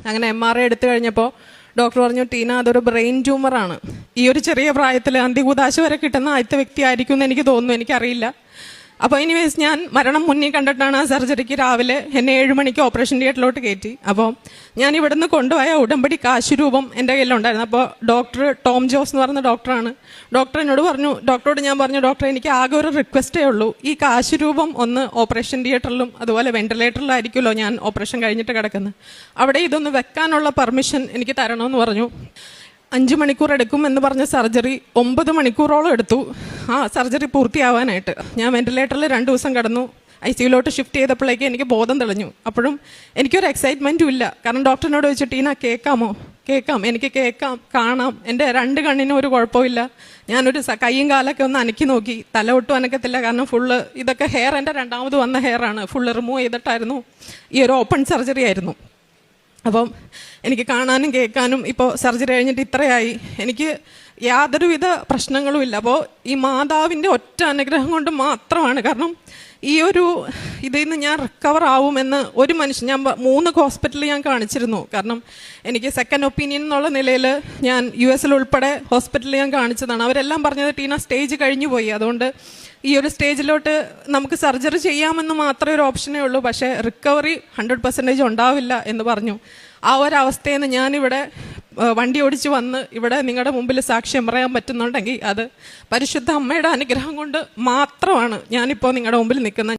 അങ്ങനെ MRI എടുത്തു കഴിഞ്ഞപ്പോൾ ഡോക്ടർ പറഞ്ഞു, ടീന അതൊരു ബ്രെയിൻ ട്യൂമറാണ്. ഈ ഒരു ചെറിയ പ്രായത്തിൽ അന്ത്യകൂദാശ വരെ കിട്ടുന്ന ആദ്യത്തെ വ്യക്തി ആയിരിക്കും എന്ന് എനിക്ക് തോന്നുന്നു, എനിക്കറിയില്ല. അപ്പോൾ എനിവേസ് ഞാൻ മരണം മുന്നിൽ കണ്ടിട്ടാണ് ആ സർജറിക്ക് രാവിലെ എന്നെ 7 മണിക്ക് ഓപ്പറേഷൻ തിയേറ്ററിലോട്ട് കയറ്റി. അപ്പോൾ ഞാൻ ഇവിടുന്ന് കൊണ്ടുപോയ ഉടമ്പടി കാശുരൂപം എൻ്റെ കയ്യിലുണ്ടായിരുന്നു. അപ്പോൾ ഡോക്ടർ ടോം ജോസ് എന്ന് പറയുന്ന ഡോക്ടറാണ്. ഡോക്ടറോട് ഞാൻ പറഞ്ഞു, ഡോക്ടർ എനിക്ക് ആകെ ഒരു റിക്വസ്റ്റേ ഉള്ളൂ, ഈ കാശുരൂപം ഒന്ന് ഓപ്പറേഷൻ തിയേറ്ററിലും അതുപോലെ വെന്റിലേറ്ററിലായിരിക്കുമല്ലോ ഞാൻ ഓപ്പറേഷൻ കഴിഞ്ഞിട്ട് കിടക്കുന്നത്, അവിടെ ഇതൊന്ന് വെക്കാനുള്ള പെർമിഷൻ എനിക്ക് തരണമെന്ന് പറഞ്ഞു. 5 മണിക്കൂർ എടുക്കുമെന്ന് പറഞ്ഞ സർജറി 9 മണിക്കൂറോളം എടുത്തു ആ സർജറി പൂർത്തിയാവാനായിട്ട്. ഞാൻ വെന്റിലേറ്ററിൽ 2 ദിവസം കിടന്നു. ICUലോട്ട് ഷിഫ്റ്റ് ചെയ്തപ്പോഴേക്ക് എനിക്ക് ബോധം തെളിഞ്ഞു. അപ്പോഴും എനിക്കൊരു എക്സൈറ്റ്മെൻറ്റും ഇല്ല. കാരണം ഡോക്ടറിനോട് ചോദിച്ചു, ടീന കേൾക്കാമോ? കേൾക്കാം, എനിക്ക് കേൾക്കാം, കാണാം, എൻ്റെ 2 കണ്ണിനും ഒരു കുഴപ്പമില്ല. ഞാനൊരു കൈയും കാലൊക്കെ ഒന്ന് അനക്കി നോക്കി, തല ഒട്ടും അനക്കത്തില്ല. കാരണം ഫുള്ള് ഇതൊക്കെ ഹെയർ എൻ്റെ രണ്ടാമത് വന്ന ഹെയറാണ്, ഫുള്ള് റിമൂവ് ചെയ്തിട്ടായിരുന്നു. ഈ ഒരു ഓപ്പൺ സർജറി ആയിരുന്നു. അപ്പം എനിക്ക് കാണാനും കേൾക്കാനും ഇപ്പോൾ സർജറി കഴിഞ്ഞിട്ട് ഇത്രയായി, എനിക്ക് യാതൊരുവിധ പ്രശ്നങ്ങളും ഇല്ല. അപ്പോൾ ഈ മാതാവിൻ്റെ ഒറ്റ അനുഗ്രഹം കൊണ്ട് മാത്രമാണ്. കാരണം ഈ ഒരു ഇതിൽ നിന്ന് ഞാൻ റിക്കവർ ആവുമെന്ന് ഒരു മനുഷ്യൻ, ഞാൻ 3 ഹോസ്പിറ്റലിൽ ഞാൻ കാണിച്ചിരുന്നു. കാരണം എനിക്ക് സെക്കൻഡ് ഒപ്പീനിയൻ എന്നുള്ള നിലയിൽ ഞാൻ US ഉൾപ്പെടെ ഹോസ്പിറ്റലിൽ ഞാൻ കാണിച്ചതാണ്. അവരെല്ലാം പറഞ്ഞത്, ടീന സ്റ്റേജ് കഴിഞ്ഞു പോയി, അതുകൊണ്ട് ഈ ഒരു സ്റ്റേജിലോട്ട് നമുക്ക് സർജറി ചെയ്യാമെന്ന് മാത്രമേ ഒരു ഓപ്ഷനേ ഉള്ളൂ, പക്ഷേ റിക്കവറി 100% ഉണ്ടാവില്ല എന്ന് പറഞ്ഞു. ആ ഒരവസ്ഥയിൽ നിന്ന് ഞാനിവിടെ വണ്ടി ഓടിച്ച് വന്ന് ഇവിടെ നിങ്ങളുടെ മുമ്പിൽ സാക്ഷ്യം പറയാൻ പറ്റുന്നുണ്ടെങ്കിൽ അത് പരിശുദ്ധ അമ്മയുടെ അനുഗ്രഹം കൊണ്ട് മാത്രമാണ് ഞാനിപ്പോൾ നിങ്ങളുടെ മുമ്പിൽ നിൽക്കുന്നത്.